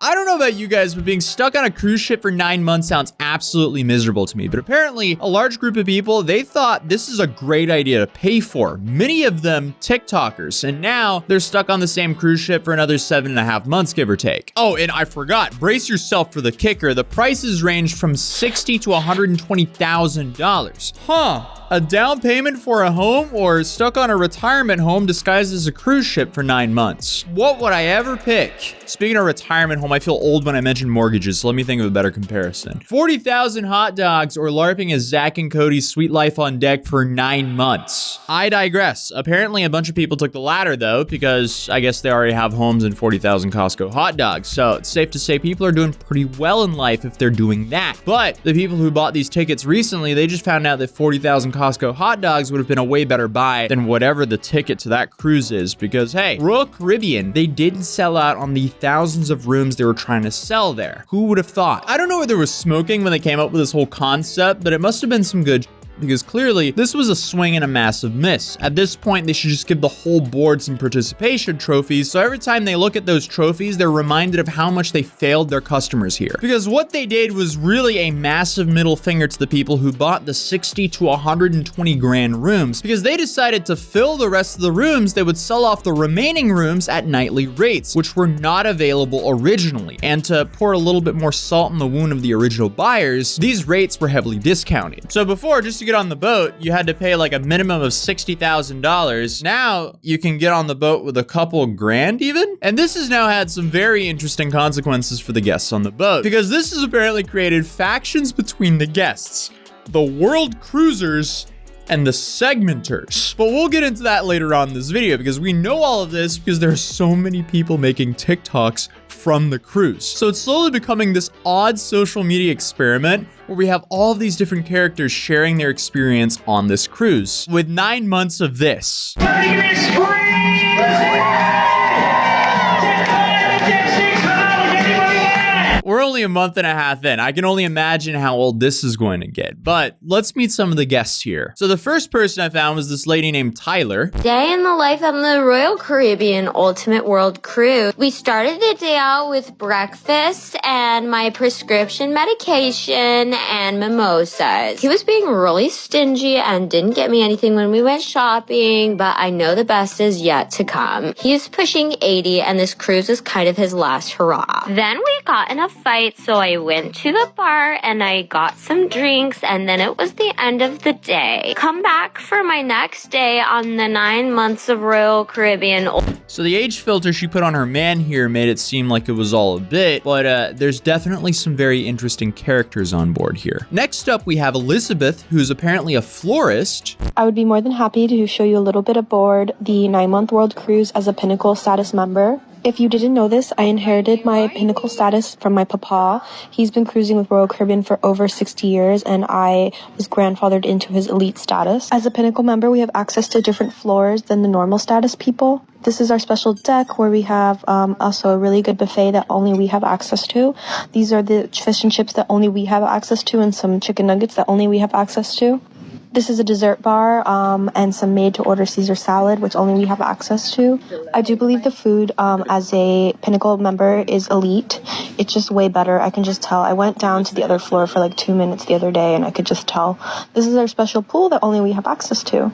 I don't know about you guys, but being stuck on a cruise ship for 9 months sounds absolutely miserable to me. But apparently, a large group of people, they thought this is a great idea to pay for. Many of them TikTokers, and now they're stuck on the same cruise ship for another 7.5 months, give or take. Oh, and I forgot, brace yourself for the kicker. The prices ranged from $60,000 to $120,000. Huh. A down payment for a home or stuck on a retirement home disguised as a cruise ship for 9 months? What would I ever pick? Speaking of retirement home, I feel old when I mention mortgages, so let me think of a better comparison. 40,000 hot dogs or LARPing as Zach and Cody's Sweet Life on Deck for 9 months. I digress. Apparently a bunch of people took the latter though, because I guess they already have homes and 40,000 Costco hot dogs. So it's safe to say people are doing pretty well in life if they're doing that. But the people who bought these tickets recently, they just found out that 40,000 Costco hot dogs would have been a way better buy than whatever the ticket to that cruise is, because hey, Royal Caribbean, they didn't sell out on the thousands of rooms they were trying to sell there. Who would have thought? I don't know whether there was smoking when they came up with this whole concept, but it must have been some good, because clearly this was a swing and a massive miss. At this point, they should just give the whole board some participation trophies, so every time they look at those trophies, they're reminded of how much they failed their customers here. Because what they did was really a massive middle finger to the people who bought the 60 to 120 grand rooms, because they decided to fill the rest of the rooms, they would sell off the remaining rooms at nightly rates, which were not available originally. And to pour a little bit more salt in the wound of the original buyers, these rates were heavily discounted. So before, just to get on the boat, you had to pay like a minimum of $60,000. Now you can get on the boat with a couple grand even. And this has now had some very interesting consequences for the guests on the boat, because this has apparently created factions between the guests, the world cruisers, and the segmenters. But we'll get into that later on in this video, because we know all of this because there are so many people making TikToks from the cruise. So it's slowly becoming this odd social media experiment where we have all of these different characters sharing their experience on this cruise. With 9 months of this. We're only a month and a half in. I can only imagine how old this is going to get. But let's meet some of the guests here. So the first person I found was this lady named Tyler. Day in the life on the Royal Caribbean Ultimate World Cruise. We started the day out with breakfast and my prescription medication and mimosas. He was being really stingy and didn't get me anything when we went shopping, but I know the best is yet to come. He's pushing 80 and this cruise is kind of his last hurrah. Then we got in a fight, so I went to the bar and I got some drinks, and then it was the end of the day. Come back for my next day on the 9 months of Royal Caribbean. So the age filter she put on her man here made it seem like it was all a bit, but there's definitely some very interesting characters on board here. Next up, we have Elizabeth, who's apparently a florist. I would be more than happy to show you a little bit aboard the 9-month World Cruise as a Pinnacle status member. If you didn't know this, I inherited my Pinnacle status from my papa. He's been cruising with Royal Caribbean for over 60 years, and I was grandfathered into his elite status. As a Pinnacle member, we have access to different floors than the normal status people. This is our special deck where we have also a really good buffet that only we have access to. These are the fish and chips that only we have access to, and some chicken nuggets that only we have access to. This is a dessert bar and some made-to-order Caesar salad, which only we have access to. I do believe the food as a Pinnacle member is elite. It's just way better. I can just tell. I went down to the other floor for like 2 minutes the other day, and I could just tell. This is our special pool that only we have access to.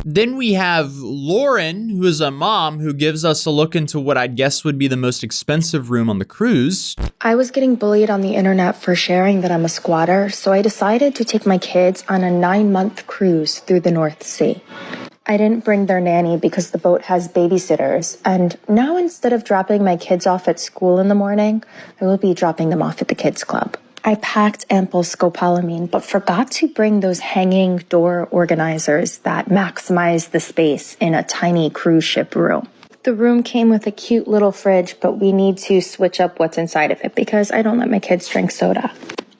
Then we have Lauren, who is a mom who gives us a look into what I'd guess would be the most expensive room on the cruise. I was getting bullied on the internet for sharing that I'm a squatter, so I decided to take my kids on a 9-month cruise through the North Sea. I didn't bring their nanny because the boat has babysitters, and now instead of dropping my kids off at school in the morning, I will be dropping them off at the kids' club. I packed ample scopolamine, but forgot to bring those hanging door organizers that maximize the space in a tiny cruise ship room. The room came with a cute little fridge, but we need to switch up what's inside of it because I don't let my kids drink soda.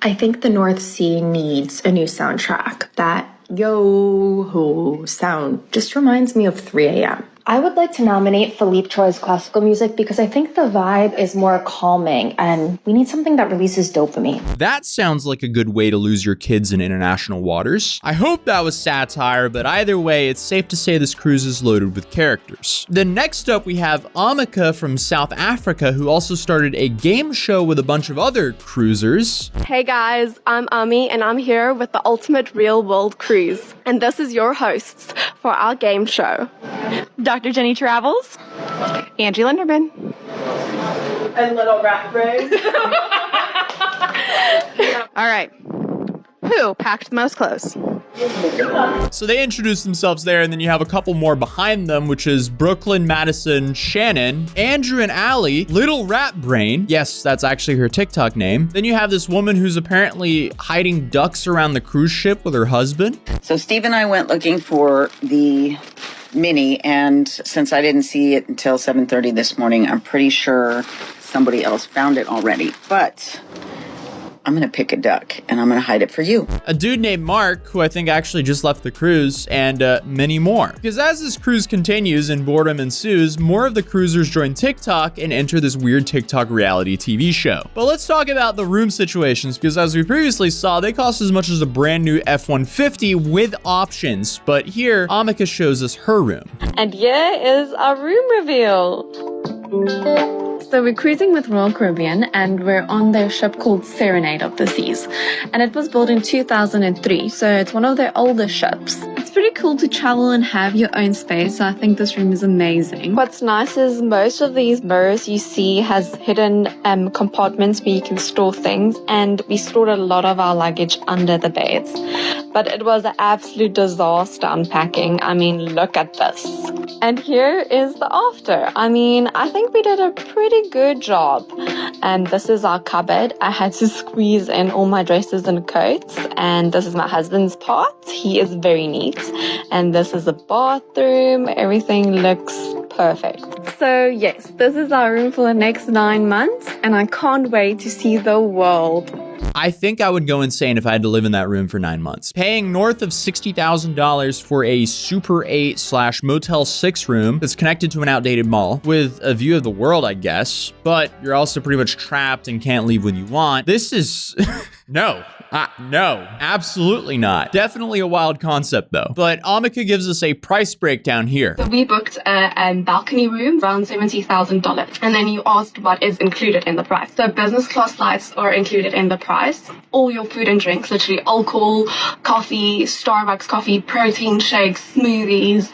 I think the North Sea needs a new soundtrack. That yo-ho sound just reminds me of 3 a.m. I would like to nominate Philippe Troy's classical music because I think the vibe is more calming and we need something that releases dopamine. That sounds like a good way to lose your kids in international waters. I hope that was satire, but either way, it's safe to say this cruise is loaded with characters. Then next up, we have Amika from South Africa, who also started a game show with a bunch of other cruisers. Hey guys, I'm Ami and I'm here with the ultimate real world cruise. And this is your hosts for our game show. Dr. Jenny Travels, Angie Linderman. and Little Rat Brain. All right. Who packed the most clothes? So they introduced themselves there, and then you have a couple more behind them, which is Brooklyn, Madison, Shannon, Andrew and Allie, Little Rat Brain. Yes, that's actually her TikTok name. Then you have this woman who's apparently hiding ducks around the cruise ship with her husband. So Steve and I went looking for the Mini, and since I didn't see it until 7:30 this morning, I'm pretty sure somebody else found it already. But I'm going to pick a duck, and I'm going to hide it for you. A dude named Mark, who I think actually just left the cruise, and many more. Because as this cruise continues and boredom ensues, more of the cruisers join TikTok and enter this weird TikTok reality TV show. But let's talk about the room situations, because as we previously saw, they cost as much as a brand new F-150 with options. But here, Amika shows us her room. And here is our room reveal. So we're cruising with Royal Caribbean and we're on their ship called Serenade of the Seas. And it was built in 2003, so it's one of their older ships. It's pretty cool to travel and have your own space, so I think this room is amazing. What's nice is most of these mirrors you see has hidden compartments where you can store things, and we stored a lot of our luggage under the beds. But it was an absolute disaster unpacking. I mean, look at this. And here is the after. I mean, I think we did a pretty good job. And this is our cupboard. I had to squeeze in all my dresses and coats. And this is my husband's part. He is very neat. And this is the bathroom. Everything looks perfect. So yes, this is our room for the next 9 months. And I can't wait to see the world. I think I would go insane if I had to live in that room for 9 months. Paying north of $60,000 for a Super 8 / Motel 6 room that's connected to an outdated mall with a view of the world, I guess, but you're also pretty much trapped and can't leave when you want. This is... No, absolutely not. Definitely a wild concept though. But Amika gives us a price breakdown here. So we booked a balcony room around $70,000. And then you asked what is included in the price. So business class flights are included in the price. All your food and drinks, literally alcohol, coffee, Starbucks coffee, protein shakes, smoothies,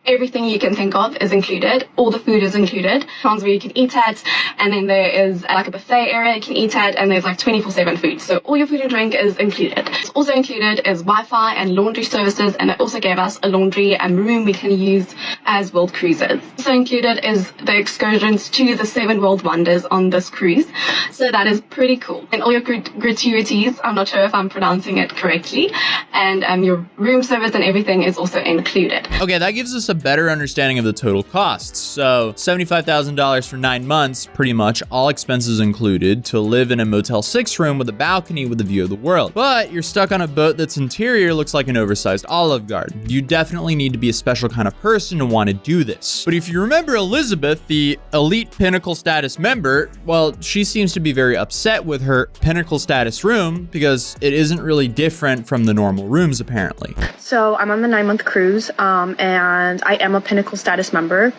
everything you can think of is included. All the food is included. Times where you can eat at, and then there is like a buffet area you can eat at, and there's like 24/7 food. So all your food and drink is included. What's also included is Wi-Fi and laundry services, and it also gave us a laundry and room we can use as world cruisers. Also included is the excursions to the 7 world wonders on this cruise. So that is pretty cool. And all your gratuities, I'm not sure if I'm pronouncing it correctly, and your room service and everything is also included. Okay, that gives us a better understanding of the total costs. So $75,000 for 9 months, pretty much all expenses included, to live in a Motel 6 room with a balcony with a view of the world. But you're stuck on a boat that's interior looks like an oversized Olive Garden. You definitely need to be a special kind of person to want to do this. But if you remember Elizabeth, the elite pinnacle status member, well, she seems to be very upset with her pinnacle status room because it isn't really different from the normal rooms apparently. So I'm on the 9-month cruise, and I am a Pinnacle status member.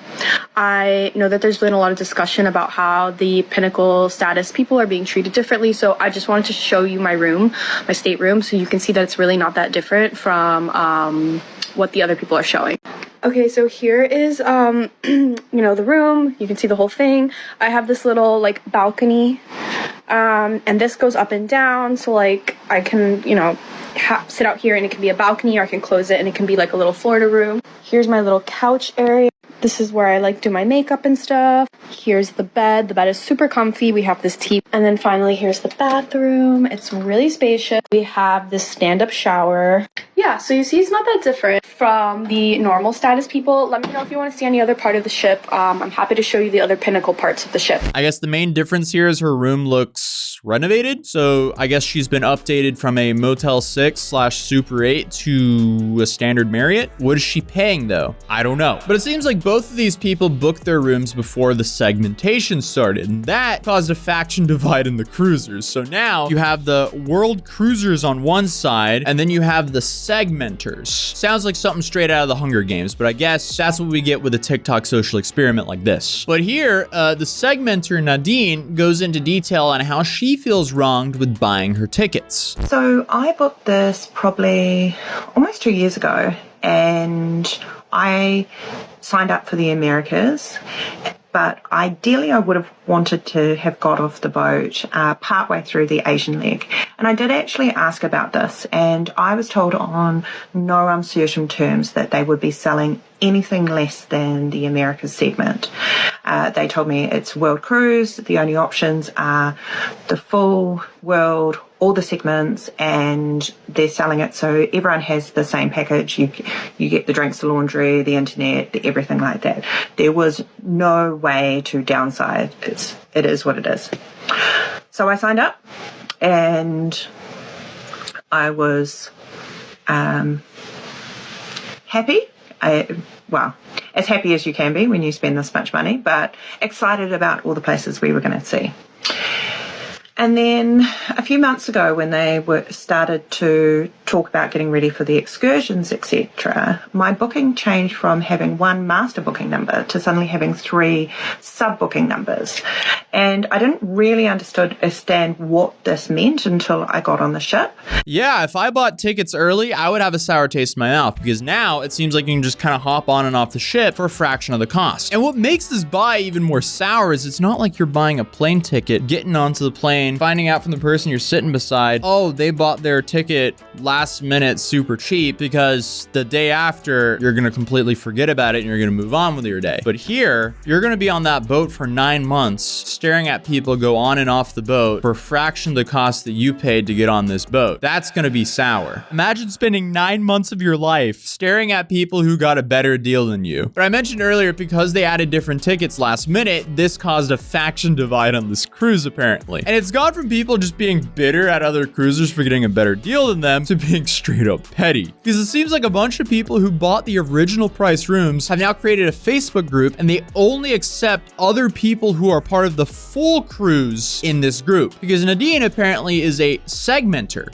I know that there's been a lot of discussion about how the Pinnacle status people are being treated differently, so I just wanted to show you my room, my stateroom, so you can see that it's really not that different from what the other people are showing. Okay, so here is, the room. You can see the whole thing. I have this little, balcony, and this goes up and down, so, I can, sit out here and it can be a balcony, or I can close it and it can be like a little Florida room. Here's my little couch area. This is where I do my makeup and stuff. Here's the bed. The bed is super comfy. We have this tea. And then finally, here's the bathroom. It's really spacious. We have this stand-up shower. Yeah, so you see it's not that different from the normal status people. Let me know if you want to see any other part of the ship. I'm happy to show you the other pinnacle parts of the ship. I guess the main difference here is her room looks renovated. So I guess she's been updated from a Motel 6/Super 8 to a standard Marriott. What is she paying though? I don't know. But it seems like both of these people booked their rooms before the segmentation started, and that caused a faction divide in the cruisers. So now you have the world cruisers on one side, and then you have the segmenters. Sounds like something straight out of the Hunger Games, but I guess that's what we get with a TikTok social experiment like this. But here, the segmenter Nadine goes into detail on how she feels wronged with buying her tickets. So I booked this probably almost 2 years ago, and I signed up for the Americas, but ideally I would have wanted to have got off the boat partway through the Asian leg. And I did actually ask about this, and I was told on no uncertain terms that they would be selling anything less than the Americas segment. They told me it's world cruise, the only options are the full world, all the segments, and they're selling it so everyone has the same package. You get the drinks, the laundry, the internet, everything like that. There was no way to downside. It is what it is. So I signed up, and I was happy. Well, as happy as you can be when you spend this much money, but excited about all the places we were going to see. And then a few months ago, when they started to talk about getting ready for the excursions, etc., my booking changed from having one master booking number to suddenly having 3 sub-booking numbers. And I didn't really understand what this meant until I got on the ship. Yeah, if I bought tickets early, I would have a sour taste in my mouth, because now it seems like you can just kind of hop on and off the ship for a fraction of the cost. And what makes this buy even more sour is it's not like you're buying a plane ticket, getting onto the plane, finding out from the person you're sitting beside, oh, they bought their ticket last minute super cheap, because the day after you're going to completely forget about it and you're going to move on with your day. But here, you're going to be on that boat for 9 months, staring at people go on and off the boat for a fraction of the cost that you paid to get on this boat. That's going to be sour. Imagine spending 9 months of your life staring at people who got a better deal than you. But I mentioned earlier, because they added different tickets last minute, this caused a faction divide on this cruise apparently. And it's gone from people just being bitter at other cruisers for getting a better deal than them to being straight up petty. Because it seems like a bunch of people who bought the original price rooms have now created a Facebook group, and they only accept other people who are part of the full cruise in this group. Because Nadine apparently is a segmenter.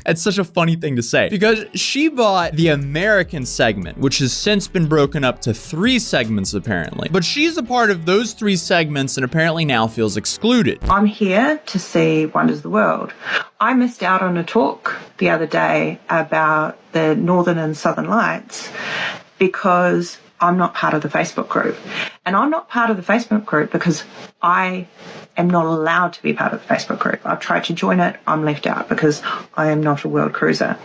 It's such a funny thing to say, because she bought the American segment, which has since been broken up to 3 segments apparently. But she's a part of those 3 segments and apparently now feels excluded. I'm here to see Wonders of the World. I missed out on a talk the other day about the Northern and Southern Lights because I'm not part of the Facebook group. And I'm not part of the Facebook group because I am not allowed to be part of the Facebook group. I've tried to join it. I'm left out because I am not a world cruiser.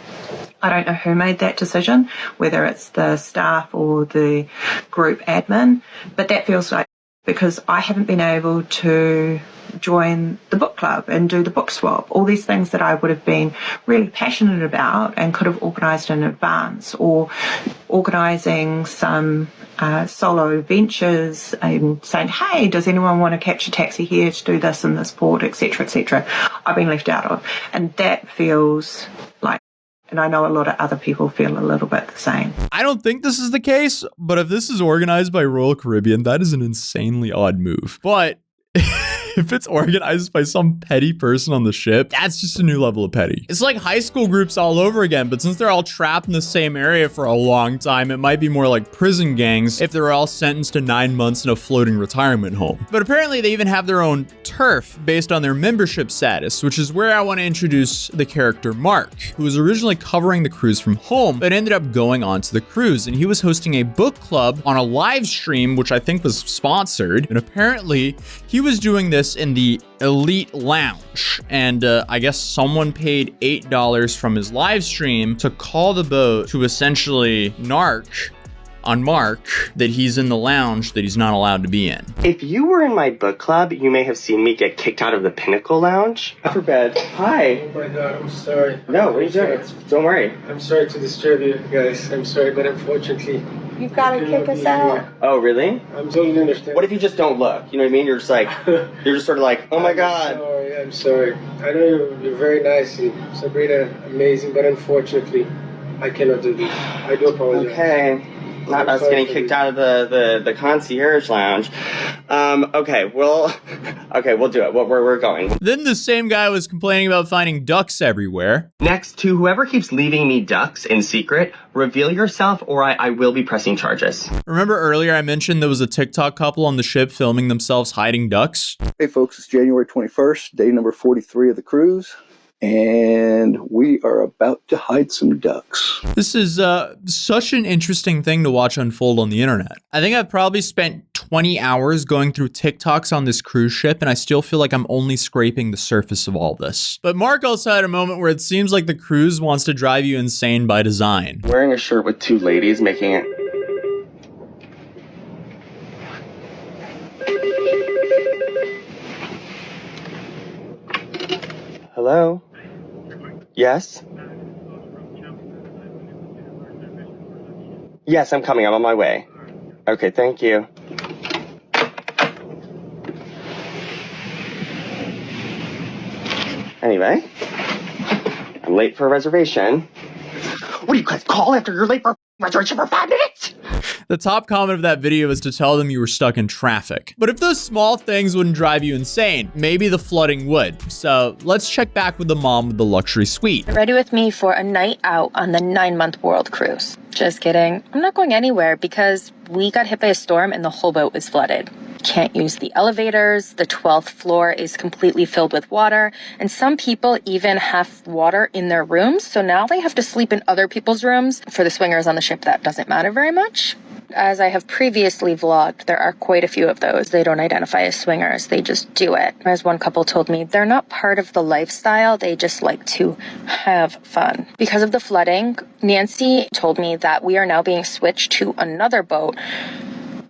I don't know who made that decision, whether it's the staff or the group admin, but that feels like, because I haven't been able to join the book club and do the book swap, all these things that I would have been really passionate about and could have organised in advance, or organising some solo ventures and saying, hey, does anyone want to catch a taxi here to do this in this port, etc., etc. I've been left out of. And that feels like, and I know a lot of other people feel a little bit the same. I don't think this is the case, but if this is organized by Royal Caribbean, that is an insanely odd move. But if it's organized by some petty person on the ship, that's just a new level of petty. It's like high school groups all over again, but since they're all trapped in the same area for a long time, it might be more like prison gangs if they're all sentenced to 9 months in a floating retirement home. But apparently they even have their own turf based on their membership status, which is where I want to introduce the character Mark, who was originally covering the cruise from home, but ended up going onto the cruise, and he was hosting a book club on a live stream, which I think was sponsored, and apparently he was doing this in the Elite Lounge, and I guess someone paid $8 from his live stream to call the boat to essentially narc on Mark that he's in the lounge that he's not allowed to be in. If you were in my book club, you may have seen me get kicked out of the Pinnacle Lounge. For bed. Hi. Oh my god, I'm sorry. No, what are you doing? Don't worry. I'm sorry to disturb you guys. I'm sorry, but unfortunately... You've got to kick us out. Oh, really? I'm totally understand. What if you just don't look? You know what I mean? You're just like, you're just sort of like, oh my god. I'm sorry. I know you're very nice and Sabrina, amazing, but unfortunately, I cannot do this. I do apologize. Okay. Not us getting kicked out of the concierge lounge. Okay, we'll do it. We're going. Then the same guy was complaining about finding ducks everywhere. Next, to whoever keeps leaving me ducks in secret, reveal yourself or I will be pressing charges. Remember earlier I mentioned there was a TikTok couple on the ship filming themselves hiding ducks? Hey folks, it's January 21st, day number 43 of the cruise. And we are about to hide some ducks. This is such an interesting thing to watch unfold on the internet. I think I've probably spent 20 hours going through TikToks on this cruise ship, and I still feel like I'm only scraping the surface of all this. But Mark also had a moment where it seems like the cruise wants to drive you insane by design. Wearing a shirt with two ladies making it... Hello? Yes? Yes, I'm coming. I'm on my way. Okay, thank you. Anyway, I'm late for a reservation. What do you guys call after you're late for a reservation for 5 minutes? The top comment of that video was to tell them you were stuck in traffic. But if those small things wouldn't drive you insane, maybe the flooding would. So let's check back with the mom with the luxury suite. Ready with me for a night out on the 9-month world cruise. Just kidding. I'm not going anywhere because we got hit by a storm and the whole boat was flooded. Can't use the elevators, the 12th floor is completely filled with water, and some people even have water in their rooms, so now they have to sleep in other people's rooms. For the swingers on the ship, that doesn't matter very much. As I have previously vlogged, there are quite a few of those. They don't identify as swingers, they just do it. As one couple told me, they're not part of the lifestyle, they just like to have fun. Because of the flooding, Nancy told me that we are now being switched to another boat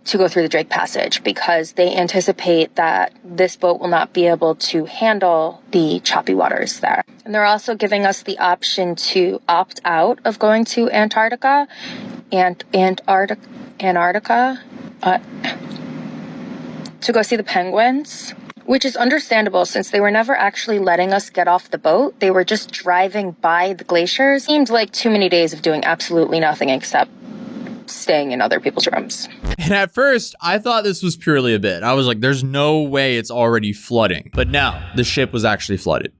to go through the Drake Passage because they anticipate that this boat will not be able to handle the choppy waters there. And they're also giving us the option to opt out of going to Antarctica to go see the penguins, which is understandable since they were never actually letting us get off the boat. They were just driving by the glaciers. Seemed like too many days of doing absolutely nothing except staying in other people's rooms. And at first, I thought this was purely a bit. I was like, there's no way it's already flooding. But no, the ship was actually flooded.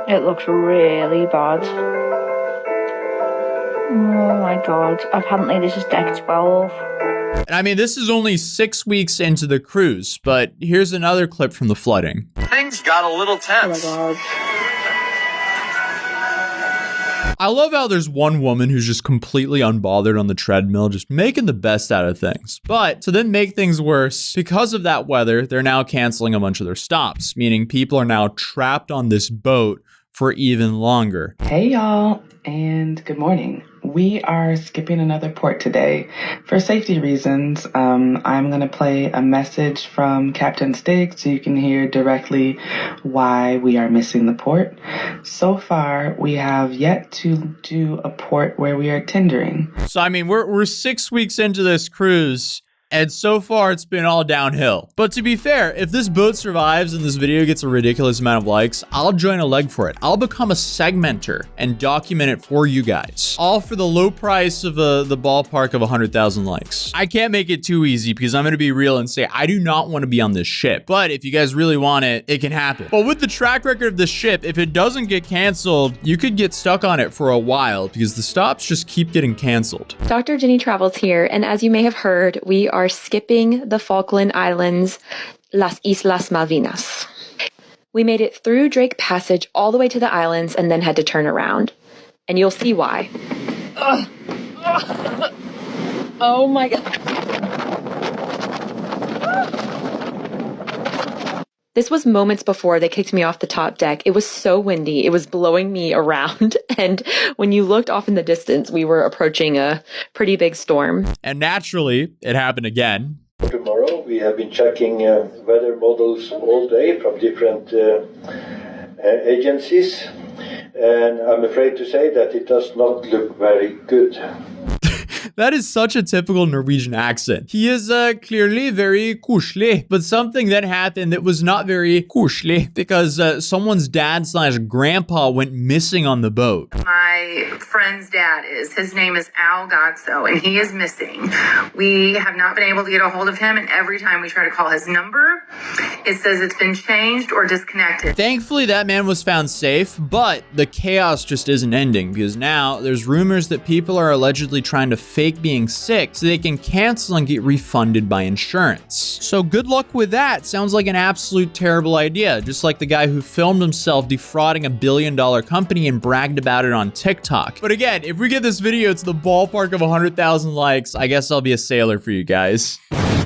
It looks really bad. Oh my god, apparently this is deck 12. And I mean, this is only 6 weeks into the cruise, but here's another clip from the flooding. Things got a little tense. Oh my god. I love how there's one woman who's just completely unbothered on the treadmill, just making the best out of things. But to then make things worse, because of that weather, they're now canceling a bunch of their stops, meaning people are now trapped on this boat for even longer. Hey y'all, and good morning. We are skipping another port today. For safety reasons, I'm going to play a message from Captain Stig so you can hear directly why we are missing the port. So far, we have yet to do a port where we are tendering. So, I mean, we're 6 weeks into this cruise, and so far it's been all downhill. But to be fair, if this boat survives and this video gets a ridiculous amount of likes, I'll join a leg for it. I'll become a segmenter and document it for you guys. All for the low price of the ballpark of 100,000 likes. I can't make it too easy because I'm gonna be real and say I do not want to be on this ship. But if you guys really want it, it can happen. But with the track record of this ship, if it doesn't get canceled, you could get stuck on it for a while because the stops just keep getting canceled. Dr. Jenny Travels here, and as you may have heard, we are skipping the Falkland Islands, Las Islas Malvinas. We made it through Drake Passage all the way to the islands and then had to turn around. And you'll see why. Oh my God. This was moments before they kicked me off the top deck. It was so windy. It was blowing me around. And when you looked off in the distance, we were approaching a pretty big storm. And naturally, it happened again. Tomorrow, we have been checking weather models all day from different agencies. And I'm afraid to say that it does not look very good. That is such a typical Norwegian accent. He is clearly very koselig, but something then happened that was not very koselig because someone's dad/grandpa went missing on the boat. My friend's dad his name is Al Godso, and he is missing. We have not been able to get a hold of him, and every time we try to call his number, it says it's been changed or disconnected. Thankfully, that man was found safe, but the chaos just isn't ending because now there's rumors that people are allegedly trying to fake being sick so they can cancel and get refunded by insurance. So good luck with that. Sounds like an absolute terrible idea, just like the guy who filmed himself defrauding $1 billion company and bragged about it on TikTok. But again, if we get this video to the ballpark of 100,000 likes, I guess I'll be a sailor for you guys.